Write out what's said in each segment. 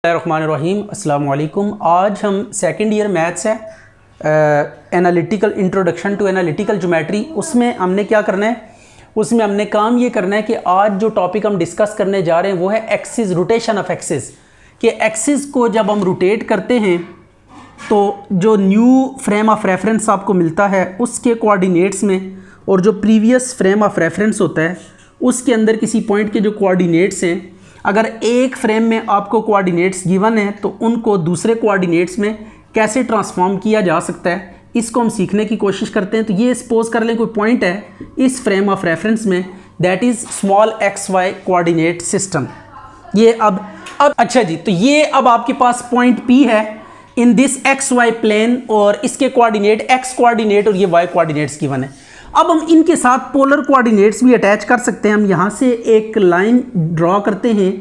बिस्मिल्लाहिर्रहमानिर्रहीम अस्सलाम वालेकुम। आज हम सेकंड ईयर मैथ्स है analytical introduction to analytical geometry, उसमें हमने क्या करना है, उसमें हमने काम ये करना है कि आज जो टॉपिक हम डिस्कस करने जा रहे हैं वो है एक्सिस, रोटेशन ऑफ एक्सिस। कि एक्सिस को जब हम रोटेट करते हैं तो जो न्यू फ्रेम ऑफ रेफरेंस आपको मिलता है उसके कोऑर्डिनेट्स में और जो प्रीवियस फ्रेम ऑफ रेफरेंस होता है उसके अंदर किसी पॉइंट के जो कोऑर्डिनेट्स हैं, अगर एक फ्रेम में आपको कोऑर्डिनेट्स गिवन है तो उनको दूसरे कोऑर्डिनेट्स में कैसे ट्रांसफॉर्म किया जा सकता है, इसको हम सीखने की कोशिश करते हैं। तो ये सपोज कर लें कोई पॉइंट है इस फ्रेम ऑफ रेफरेंस में, that is small x y coordinate system. ये अब अच्छा जी, तो ये अब आपके पास पॉइंट P है in this x y plane और इसके कोऑर्डिनेट एक्स कोऑर्डिनेट और ये वाई कोऑर्डिनेट्स गिवन है। अब हम इनके साथ पोलर कोऑर्डिनेट्स भी अटैच कर सकते हैं। हम यहाँ से एक लाइन ड्रॉ करते हैं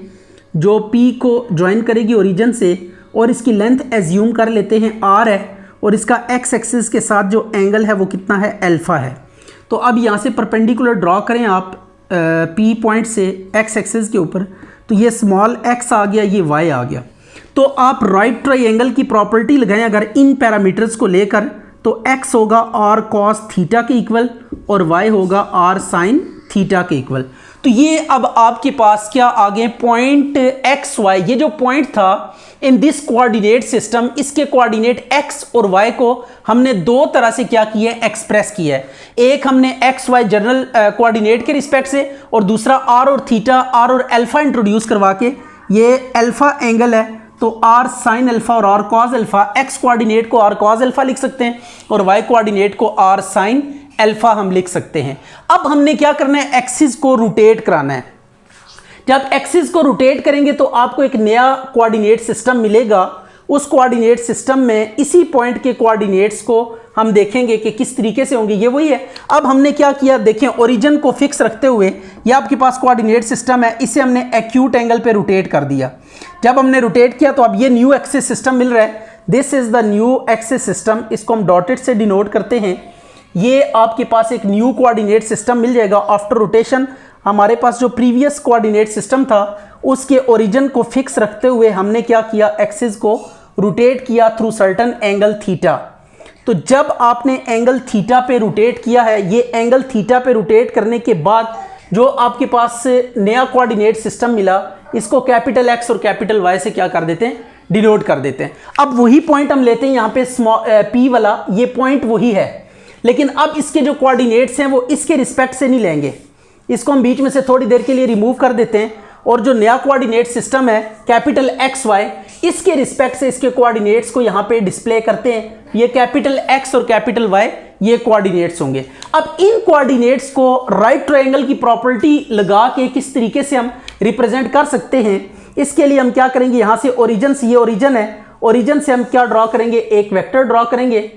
जो P को ज्वाइन करेगी ओरिजिन से और इसकी लेंथ एज्यूम कर लेते हैं R है और इसका एक्स एक्सिस के साथ जो एंगल है वो कितना है, अल्फ़ा है। तो अब यहाँ से परपेंडिकुलर ड्रॉ करें आप P पॉइंट से एक्स एक्सिस के ऊपर, तो ये स्मॉल x आ गया, ये y आ गया। तो आप राइट ट्राइंगल की प्रॉपर्टी लगाएं अगर इन पैरामीटर्स को लेकर, तो x होगा r cos थीटा के इक्वल और y होगा r sin थीटा के इक्वल। तो ये अब आपके पास क्या आ गए पॉइंट एक्स वाई, ये जो पॉइंट था इन दिस कोऑर्डिनेट सिस्टम, इसके कोऑर्डिनेट x और y को हमने दो तरह से क्या किया है, एक्सप्रेस किया है। एक हमने x y जनरल कोऑर्डिनेट के रिस्पेक्ट से और दूसरा r और थीटा, r और अल्फा इंट्रोड्यूस करवा के, ये अल्फा एंगल है तो r sin अल्फा और r cos alpha, x coordinate को r cos अल्फा लिख सकते हैं और y कोऑर्डिनेट को r sin अल्फा हम लिख सकते हैं। अब हमने क्या करना है, एक्सिस को रोटेट कराना है। जब एक्सिस को रोटेट करेंगे तो आपको एक नया कोऑर्डिनेट सिस्टम मिलेगा। उस कोऑर्डिनेट सिस्टम में इसी पॉइंट के कोऑर्डिनेट्स को हम देखेंगे कि किस तरीके से होंगे, ये वही है। अब हमने क्या किया, देखें ओरिजिन को फिक्स रखते हुए ये आपके पास कोऑर्डिनेट सिस्टम है, इसे हमने एक्यूट एंगल पे रोटेट कर दिया। जब हमने रोटेट किया तो अब ये न्यू एक्सिस सिस्टम मिल रहा है, this is the new axis system, इसको हम डॉटेड से डिनोट करते हैं। ये आपके पास एक न्यू कोऑर्डिनेट सिस्टम मिल जाएगा आफ्टर रोटेशन। हमारे पास जो प्रीवियस कोऑर्डिनेट सिस्टम था उसके ओरिजिन को फिक्स रखते हुए हमने क्या किया, एक्सिस को रोटेट किया थ्रू सर्टन एंगल थीटा। तो जब आपने एंगल थीटा पे रोटेट किया है, ये एंगल थीटा पे रोटेट करने के बाद जो आपके पास नया कोऑर्डिनेट सिस्टम मिला, इसको कैपिटल एक्स और कैपिटल वाई से क्या कर देते हैं, डिनोट कर देते हैं। अब वही पॉइंट हम लेते हैं यहाँ पे P वाला, ये पॉइंट वही है, लेकिन अब इसके जो कोऑर्डिनेट्स हैं वो इसके रिस्पेक्ट से नहीं लेंगे, इसको हम बीच में से थोड़ी देर के लिए रिमूव कर देते हैं और जो नया कोऑर्डिनेट सिस्टम है कैपिटल एक्स वाई, इसके रिस्पेक्ट से इसके कोऑर्डिनेट्स को यहाँ पे डिस्प्ले करते हैं। ये कैपिटल एक्स और कैपिटल वाई ये कोऑर्डिनेट्स होंगे। अब इन कोऑर्डिनेट्स को राइट ट्रायंगल की प्रॉपर्टी लगा के किस तरीके से हम रिप्रेजेंट कर सकते हैं, इसके लिए हम क्या करेंगे, यहाँ से ओरिजिन से, ये ओरिजिन है, ओरिजिन से हम क्या ड्रॉ करेंगे, एक वेक्टर ड्रॉ करेंगे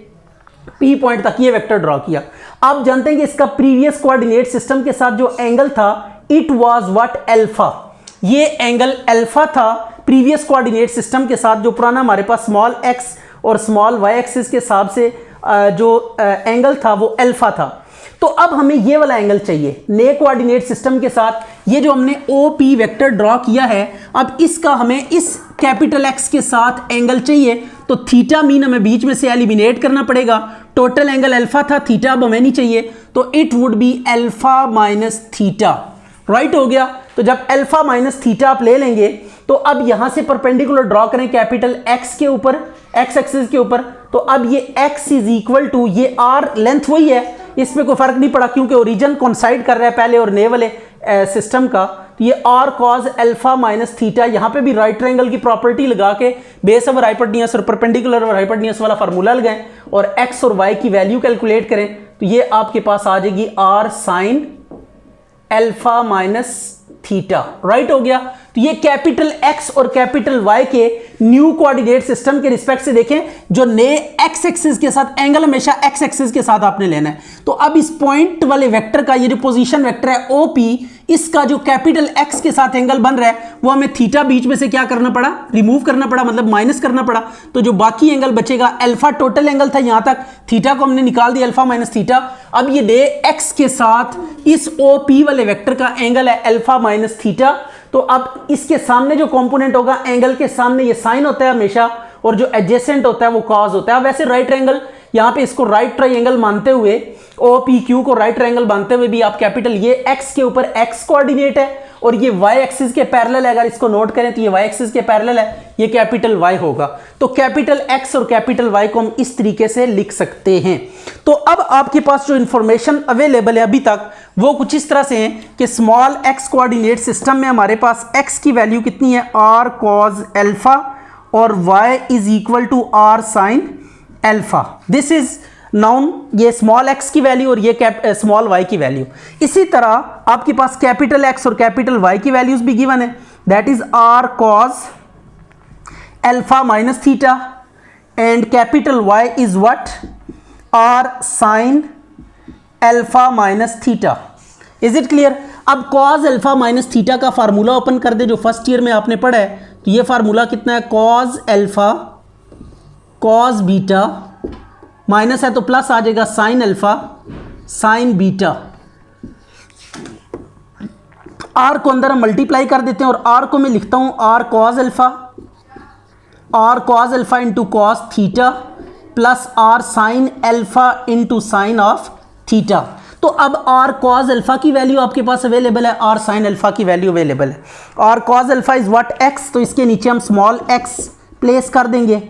P पॉइंट तक, ये वेक्टर ड्रॉ किया। आप जानते हैं कि इसका प्रीवियस कोऑर्डिनेट सिस्टम के साथ जो एंगल था इट वाज व्हाट, अल्फा। ये एंगल अल्फा था प्रीवियस कोऑर्डिनेट सिस्टम के साथ, जो पुराना हमारे पास स्मॉल x और स्मॉल y एक्सिस के हिसाब से जो एंगल था वो अल्फा था। तो अब हमें ये वाला एंगल चाहिए नए कोऑर्डिनेट सिस्टम के साथ। ये जो हमने OP वेक्टर ड्रॉ किया है, अब इसका हमें इस कैपिटल X के साथ एंगल चाहिए, तो थीटा मीन हमें बीच में से एलिमिनेट करना पड़ेगा। टोटल एंगल अल्फा था, थीटा अब हमें नहीं चाहिए, तो it would be alpha minus theta, right हो गया। तो जब अल्फा माइनस थीटा आप ले लेंगे तो अब यहां से परपेंडिकुलर ड्रॉ करें कैपिटल X के ऊपर, X एक्सिस के ऊपर, तो अब ये X इज इक्वल टू, ये R लेंथ वही है, इसमें कोई फर्क नहीं पड़ा क्योंकि ओरिजिन कोइंसाइड कर रहा है पहले और नए वाले सिस्टम का। तो ये R cos alpha minus theta, यहाँ पे भी राइट ट्रायंगल की प्रॉपर्टी लगा के बेस ओवर हाइपोटेन्यूज और परपेंडिकुलर ओवर हाइपोटेन्यूज वाला फार्मूला लगाएं और x और y की वैल्यू कैलकुलेट करें, तो ये आपके पास आ जाएगी R sin alpha minus theta, right हो गया। तो ये कैपिटल X और कैपिटल Y के न्यू कोऑर्डिनेट सिस्टम के रिस्पेक्ट से देखें, जो नए X एक्सिस के साथ एंगल हमेशा X एक्सिस के साथ आपने लेना है। तो अब इस पॉइंट वाले वेक्टर का ये जो पोजीशन वेक्टर है OP, इसका जो कैपिटल X के साथ एंगल बन रहा है वो हमें थीटा बीच में से क्या करना पड़ा, रिमूव करना पड़ा, मतलब माइनस करना पड़ा। तो जो बाकी एंगल बचेगा, अल्फा टोटल एंगल था यहां तक, थीटा को हमने निकाल दिया अल्फा माइनस थीटा। अब ये डे X के साथ इस OP वाले वेक्टर का एंगल है अल्फा माइनस थीटा, तो अब इसके सामने जो कंपोनेंट होगा एंगल के सामने ये साइन होता है हमेशा, और जो एडजेसेंट होता है वो कॉज होता है। अब वैसे राइट ट्रायंगल, यहाँ पे इसको राइट ट्रायंगल मानते हुए, OPQ को राइट ट्रायंगल मानते हुए भी आप कैपिटल, ये एक्स के ऊपर एक्स कोऑर्डिनेट है और ये वाई एक्सिस के पैरेलल है। अगर इसको नोट करें तो ये वाई एक्सिस के पैरेलल है, ये कैपिटल वाई होगा। तो कैपिटल एक्स और कैपिटल वाई को हम इस तरीके से लिख सकते हैं। तो अब आपके पास जो इंफॉर्मेशन अवेलेबल है अभी तक वो कुछ इस तरह से है कि स्मॉल एक्स कोऑर्डिनेट सिस्टम में हमारे पास एक्स की वैल्यू कितनी है, आर कॉज एल्फा, और y is equal to r sine alpha. This is known, ये स्मॉल x की वैल्यू और ये स्मॉल y की वैल्यू। इसी तरह आपके पास कैपिटल x और कैपिटल y की वैल्यूज भी गिवन है, that is r cos alpha minus theta, and capital y is what, r sine alpha minus theta. Is it clear? अब कॉज एल्फा माइनस थीटा का फार्मूला ओपन कर दे जो first year में आपने पढ़ा है, तो ये फार्मूला कितना है, cos alpha cos beta, minus है तो प्लस आ जाएगा sine alpha sine beta. Are को अंदर हम मल्टीप्लाई कर देते हैं और आर को मैं लिखता हूं r cos alpha into cos theta plus r sine alpha into sine of theta. तो अब आर कॉज एल्फा की वैल्यू आपके पास अवेलेबल है, आर साइन एल्फा की वैल्यू अवेलेबल है। R cos alpha is what, x, तो इसके नीचे हम स्मॉल एक्स प्लेस कर देंगे,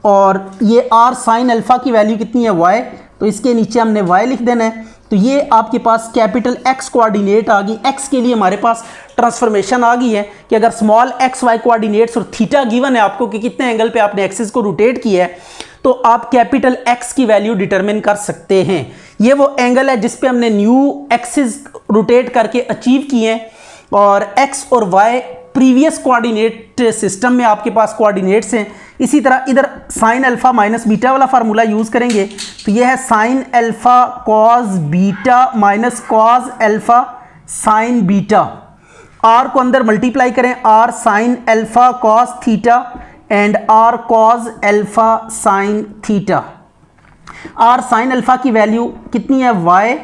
और ये आर साइन एल्फा की वैल्यू कितनी है, वाई, तो इसके नीचे हमने वाई लिख देना है। तो ये आपके पास कैपिटल एक्स कोऑर्डिनेट आ गई। एक्स के लिए हमारे पास ट्रांसफॉर्मेशन आ गई है कि अगर स्मॉल एक्स वाई कोऑर्डिनेट्स और थीटा गिवन है आपको कि कितने एंगल पे आपने एक्सिस को रोटेट किया है, तो आप कैपिटल एक्स की वैल्यू डिटरमिन कर सकते हैं। ये वो एंगल है जिस पे हमने न्यू एक्सिस रोटेट करके अचीव किए हैं, और एक्स और वाई प्रीवियस कोऑर्डिनेट सिस्टम में आपके पास कोऑर्डिनेट्स हैं। इसी तरह इधर साइन अल्फा माइनस बीटा वाला फार्मूला यूज करेंगे, तो यह है sine alpha cos beta minus cos alpha sine beta. Are को अंदर मल्टीप्लाई करें, R sine alpha cos theta and R cos alpha sine theta. R sine alpha की value कितनी है, Y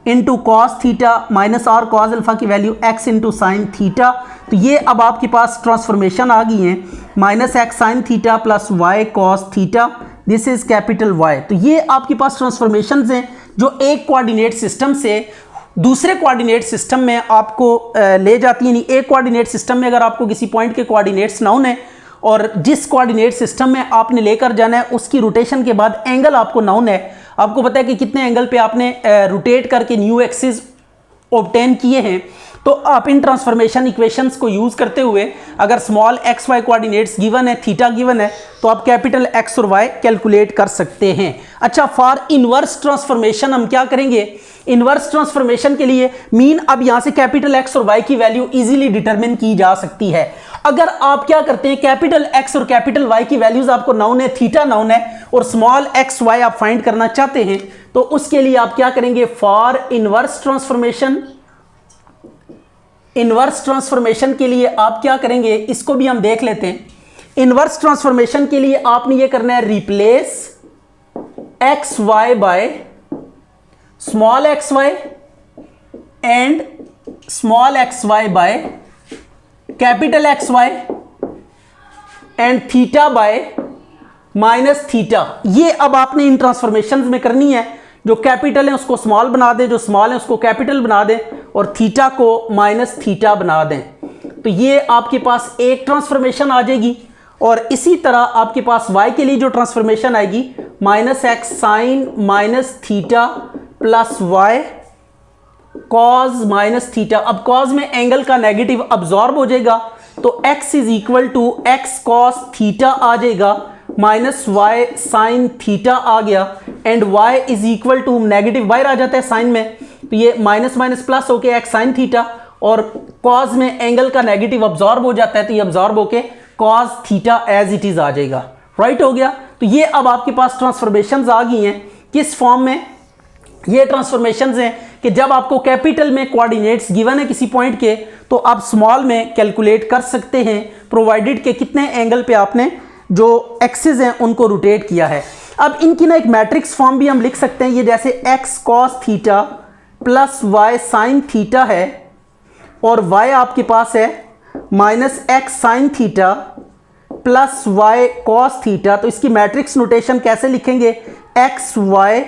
into cos theta minus R cos alpha की value X into sine theta. तो ये अब आपके पास ट्रांसफॉर्मेशन आ गई है, minus x sine theta plus Y cos theta, this is capital y. तो ये आपके पास ट्रांसफॉर्मेशन हैं जो एक कोऑर्डिनेट सिस्टम से दूसरे कोऑर्डिनेट सिस्टम में आपको ले जाती है। एक कोऑर्डिनेट सिस्टम में अगर आपको किसी पॉइंट के कोऑर्डिनेट्स नाउन है और जिस कोऑर्डिनेट सिस्टम में आपने लेकर जाना है उसकी रोटेशन के बाद एंगल आपको नाउन है, आपको पता है कि कितने एंगल पे आपने रोटेट करके न्यू एक्सिस ऑब्टेन किए हैं, तो आप इन ट्रांसफॉर्मेशन इक्वेशंस को यूज करते हुए अगर small x y coordinates given है, थीटा गिवन है, तो आप कैपिटल एक्स और वाई कैलकुलेट कर सकते हैं। अच्छा, फॉर इनवर्स ट्रांसफॉर्मेशन हम क्या करेंगे, इनवर्स ट्रांसफॉर्मेशन के लिए मीन, अब यहां से कैपिटल एक्स और वाई की वैल्यू इजीली डिटरमिन की जा सकती है। अगर आप क्या करते हैं, कैपिटल एक्स और कैपिटल वाई की वैल्यूज आपको नाउन है, थीटा नाउन है, और स्मॉल एक्स वाई आप फाइंड करना चाहते हैं, तो उसके लिए आप क्या करेंगे, for inverse transformation, inverse transformation के लिए आप क्या करेंगे, इसको भी हम देख लेते हैं। इनवर्स ट्रांसफॉर्मेशन के लिए आपने ये करना है, replace x y by small x y and small x y by capital x y and theta by minus theta. ये अब आपने इन ट्रांसफॉर्मेशन में करनी है। जो कैपिटल है उसको स्मॉल बना दें, जो स्मॉल है उसको कैपिटल बना दें, और थीटा को माइनस थीटा बना दें। तो ये आपके पास एक ट्रांसफॉर्मेशन आ जाएगी। और इसी तरह आपके पास y के लिए जो ट्रांसफॉर्मेशन आएगी, minus x sine minus theta plus Y cos minus theta. अब कॉज में एंगल का नेगेटिव अब्सॉर्ब हो जाएगा, तो x is equal to X cos theta आ जाएगा, माइनस वाई साइन थीटा आ गया, and y is equal to negative बाहर आ जाता है साइन में, तो ये माइनस माइनस प्लस होके एक्स साइन थीटा, और कॉज में एंगल का नेगेटिव अब्सॉर्ब हो जाता है, तो ये अब्सॉर्ब होके cos theta as it is आ जाएगा। राइट हो गया। तो ये अब आपके पास ट्रांसफॉर्मेशंस आ गई हैं। किस फॉर्म में? ये ट्रांसफॉर्मेशंस हैं कि जब आपको कैपिटल में कोऑर्डिनेट्स गिवन है किसी पॉइंट के, तो आप स्मॉल में कैलकुलेट कर सकते हैं, प्रोवाइडेड के कितने एंगल पे आपने जो एक्सिस हैं उनको रोटेट किया है। अब इनकी ना एक मैट्रिक्स फॉर्म भी हम लिख सकते हैं, ये जैसे x cos theta plus Y sine theta है, और y आपके पास है minus x sine theta plus Y cos theta. तो इसकी मैट्रिक्स नोटेशन कैसे लिखेंगे, एक्स वाई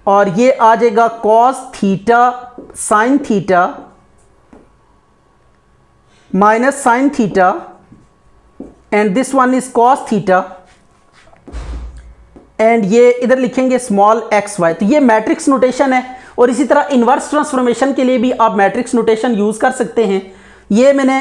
और ये आ जाएगा cos theta sine theta minus sine theta and this one is cos theta and ये इधर लिखेंगे स्मॉल एक्स वाई। तो ये मैट्रिक्स नोटेशन है और इसी तरह इन्वर्स ट्रांसफॉर्मेशन के लिए भी आप मैट्रिक्स नोटेशन यूज कर सकते हैं। ये मैंने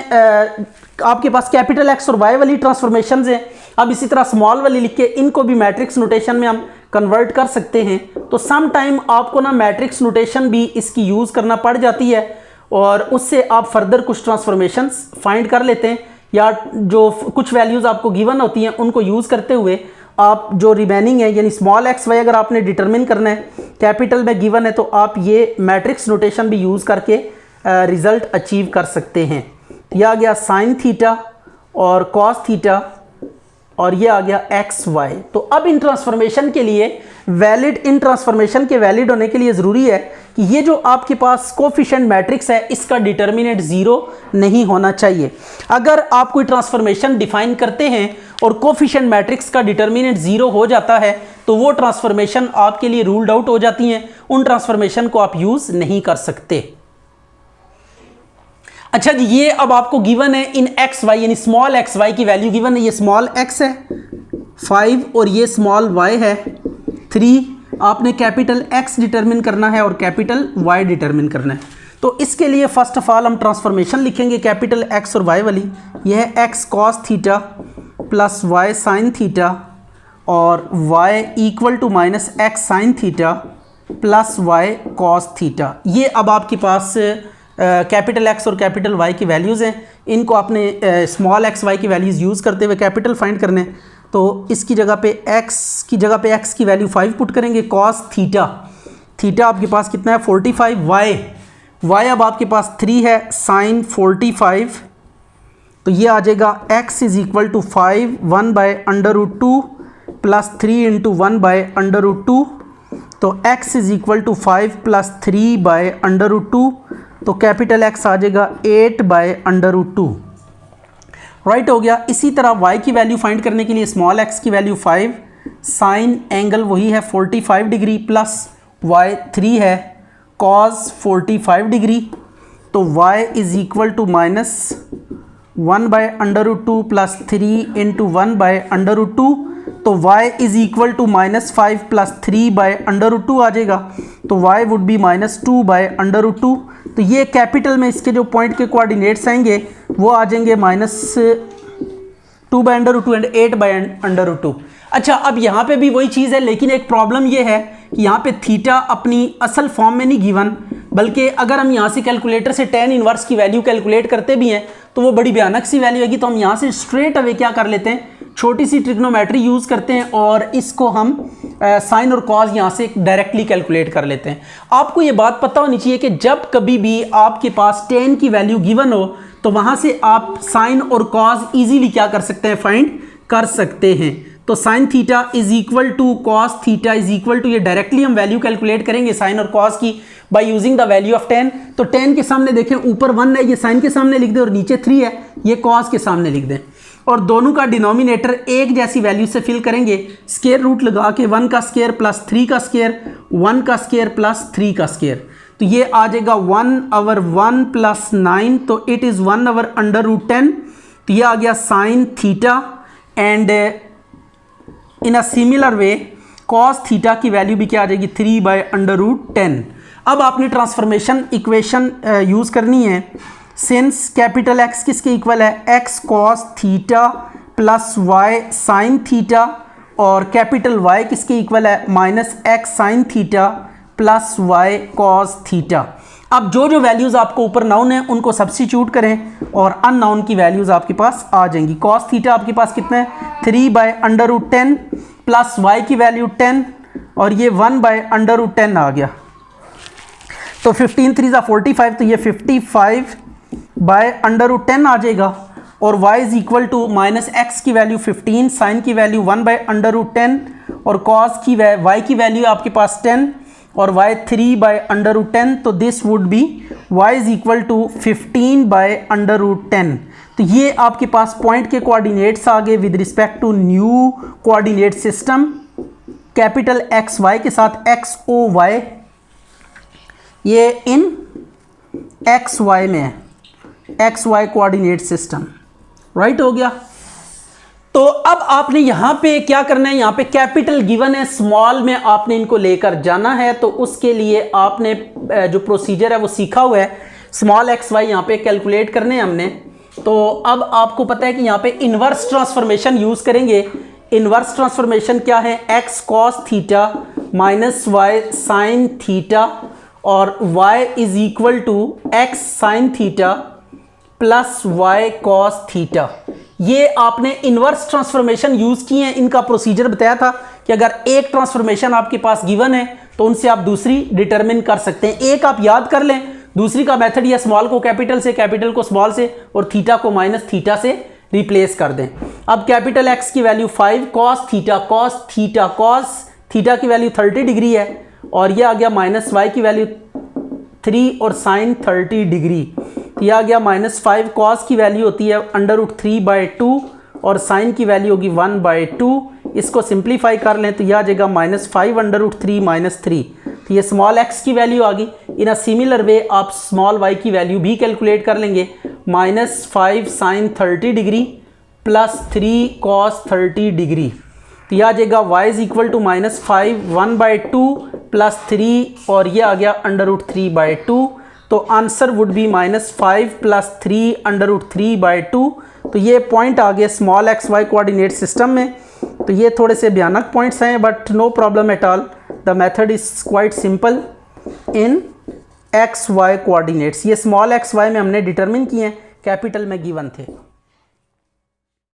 आपके पास कैपिटल एक्स और वाई वाली ट्रांसफॉर्मेशन है, अब इसी तरह स्मॉल वाली लिख के इनको भी मैट्रिक्स नोटेशन में हम कन्वर्ट कर सकते हैं। तो सम टाइम आपको ना मैट्रिक्स नोटेशन भी इसकी यूज़ करना पड़ जाती है और उससे आप फर्दर कुछ ट्रांसफॉर्मेशंस फाइंड कर लेते हैं या जो कुछ वैल्यूज़ आपको गिवन होती हैं उनको यूज़ करते हुए आप जो रिमेनिंग है यानी स्मॉल एक्स वाई अगर आपने डिटरमिन करना है, कैपिटल में गिवन है, तो आप ये मैट्रिक्स नोटेशन भी यूज़ करके रिज़ल्ट अचीव कर सकते हैं। यह आ गया साइन थीटा और कॉस थीटा और ये आ गया एक्स वाई। तो अब इन ट्रांसफॉर्मेशन के लिए इन ट्रांसफॉर्मेशन के वैलिड होने के लिए ज़रूरी है कि ये जो आपके पास कोफिशिएंट मैट्रिक्स है इसका डिटर्मिनेंट ज़ीरो नहीं होना चाहिए। अगर आप कोई ट्रांसफॉर्मेशन डिफाइन करते हैं और कोफिशिएंट मैट्रिक्स का डिटर्मिनेंट ज़ीरो हो जाता है तो वो ट्रांसफॉर्मेशन आपके लिए रूल्ड आउट हो जाती हैं, उन ट्रांसफॉर्मेशन को आप यूज़ नहीं कर सकते। अच्छा जी, ये अब आपको गिवन है इन एक्स वाई यानी स्मॉल एक्स वाई की वैल्यू गिवन है। ये स्मॉल एक्स है 5 और ये स्मॉल वाई है 3। आपने कैपिटल एक्स डिटरमिन करना है और कैपिटल वाई डिटरमिन करना है। तो इसके लिए फर्स्ट ऑफ ऑल हम ट्रांसफॉर्मेशन लिखेंगे कैपिटल एक्स और वाई वाली। यह है x cos theta plus Y sine theta और Y equal to minus x sine theta plus Y cos theta. ये अब आपके पास कैपिटल एक्स और कैपिटल वाई की वैल्यूज़ हैं, इनको आपने स्मॉल एक्स वाई की वैल्यूज़ यूज़ करते हुए कैपिटल फाइंड करने। तो इसकी जगह पे एक्स की वैल्यू 5 पुट करेंगे। कॉस थीटा आपके पास कितना है 45, वाई अब आपके पास 3 है साइन 45। तो ये आ जाएगा x is equal to 5 1 by under root 2 plus 3 into 1 by under root 2। तो x is equal to 5 plus 3 by under root 2। तो कैपिटल X आ जाएगा 8 बाय अंडर रूट 2। राइट हो गया। इसी तरह y की वैल्यू फाइंड करने के लिए स्मॉल x की वैल्यू 5 साइन एंगल वही है 45 डिग्री प्लस y 3 है कॉस 45 डिग्री। तो y is equal to minus 1 by under root 2 plus 3 into 1 by under root 2। तो y is equal to minus 5 plus 3 by under root 2 आ जाएगा। तो y would be minus 2 by under root 2। तो ये capital में इसके जो पॉइंट के कोऑर्डिनेट्स आएंगे वो आ जाएंगे minus 2 by under root 2 and 8 by under root 2। अच्छा, अब यहाँ पे भी वही चीज़ है, लेकिन एक प्रॉब्लम ये है कि यहाँ पे थीटा अपनी असल फॉर्म में नहीं गिवन, बल्कि अगर हम यहाँ से कैलकुलेटर से tan इनवर्स की वैल्यू कैलकुलेट करते भी हैं तो वो बड़ी भयानक सी वैल्यू आएगी। तो हम यहाँ से स्ट्रेट अवे क्या कर लेते हैं, छोटी सी ट्रिग्नोमेट्री यूज़ करते हैं और इसको हम साइन और कॉज यहाँ से डायरेक्टली कैलकुलेट कर लेते हैं। आपको ये बात पता होनी चाहिए कि जब कभी भी आपके पास tan की वैल्यू गिवन हो तो वहाँ से आप साइन और कॉज ईजीली क्या कर सकते हैं, फाइंड कर सकते हैं। तो sine theta is equal to cos theta is equal to, ये डायरेक्टली हम वैल्यू कैलकुलेट करेंगे साइन और कॉस की by using the value of tan। तो tan के सामने देखें ऊपर 1 है, ये साइन के सामने लिख दें, और नीचे 3 है, ये कॉस के सामने लिख दें, और दोनों का डिनोमिनेटर एक जैसी वैल्यू से फिल करेंगे। स्क्वायर रूट लगा के 1 का स्क्वायर प्लस 3 का स्क्वायर, 1 का स्क्वायर प्लस 3 का स्क्वायर। तो ये आ जाएगा 1/1 प्लस 9, तो इट इज़ 1/√10। तो ये आ गया sine theta and in a similar way cos theta की वैल्यू भी क्या आ जाएगी 3/√10। अब आपने ट्रांसफॉर्मेशन इक्वेशन यूज़ करनी है। सिंस कैपिटल X किसके इक्वल है, x cos theta plus y sign theta, और कैपिटल Y किसके इक्वल है, minus x sign theta plus y cos theta. अब जो जो वैल्यूज़ आपको ऊपर नाउन है उनको सब्स्टिट्यूट करें और अननाउन की वैल्यूज़ आपके पास आ जाएंगी। कॉस थीटा आपके पास कितना है 3/√10 प्लस y की वैल्यू 10 और ये 1/√10 आ गया। तो 15 3 = 45, तो ये 55/√10 आ जाएगा। और y is equal to minus x की वैल्यू 15, साइन की वैल्यू 1/√10 और कॉस की y की वैल्यू आपके पास 10। और y 3 बाय अंडर रूट 10, तो this would be y is equal to 15 by under root 10। तो ये आपके पास पॉइंट के कोऑर्डिनेट्स आ गए with respect to new coordinate system, capital x y के साथ एक्स ओ वाई, ये इन एक्स वाई में है, x y coordinate system, right हो गया। तो अब आपने यहाँ पे क्या करना है, यहाँ पे कैपिटल गिवन है, स्मॉल में आपने इनको लेकर जाना है। तो उसके लिए आपने जो प्रोसीजर है वो सीखा हुआ है, स्मॉल एक्स वाई यहाँ पे कैलकुलेट करने हैं हमने। तो अब आपको पता है कि यहाँ पे इन्वर्स ट्रांसफॉर्मेशन यूज़ करेंगे। इन्वर्स ट्रांसफॉर्मेशन क्या है, x cos theta minus Y sine theta और y is equal to x sine theta plus Y cos theta. ये आपने इन्वर्स ट्रांसफॉर्मेशन यूज़ किए हैं। इनका प्रोसीजर बताया था कि अगर एक ट्रांसफॉर्मेशन आपके पास गिवन है तो उनसे आप दूसरी डिटरमिन कर सकते हैं। एक आप याद कर लें, दूसरी का मेथड या स्मॉल को कैपिटल से, कैपिटल को स्मॉल से और थीटा को माइनस थीटा से रिप्लेस कर दें। अब कैपिटल एक्स की वैल्यू 5 कॉस थीटा की वैल्यू 30 डिग्री है और ये आ गया माइनस वाई की वैल्यू 3 और साइन 30 डिग्री। यह आ गया माइनस 5 कॉस की वैल्यू होती है अंडर रूट 3/2 और साइन की वैल्यू होगी 1/2। इसको सिंप्लीफाई कर लें तो यह आ जाएगा -5 अंडर रूट 3 - 3। तो ये स्मॉल एक्स की वैल्यू आ गई। इन अ सिमिलर वे आप स्मॉल वाई की वैल्यू भी कैलकुलेट कर लेंगे, -5 sine 30 degree plus 3 cos 30 degree. तो यह आ जाएगा y is equal to -5 1/2 plus 3 और ये आ गया अंडर रूट 3/2। तो answer would be -5 plus 3 under root 3/2। तो ये पॉइंट आ गया small x y coordinate system में। तो ये थोड़े से भयानक पॉइंट्स हैं but no problem at all, the method is quite simple in x y coordinates. ये स्मॉल एक्स वाई में हमने डिटरमिन किए हैं, कैपिटल में गिवन थे।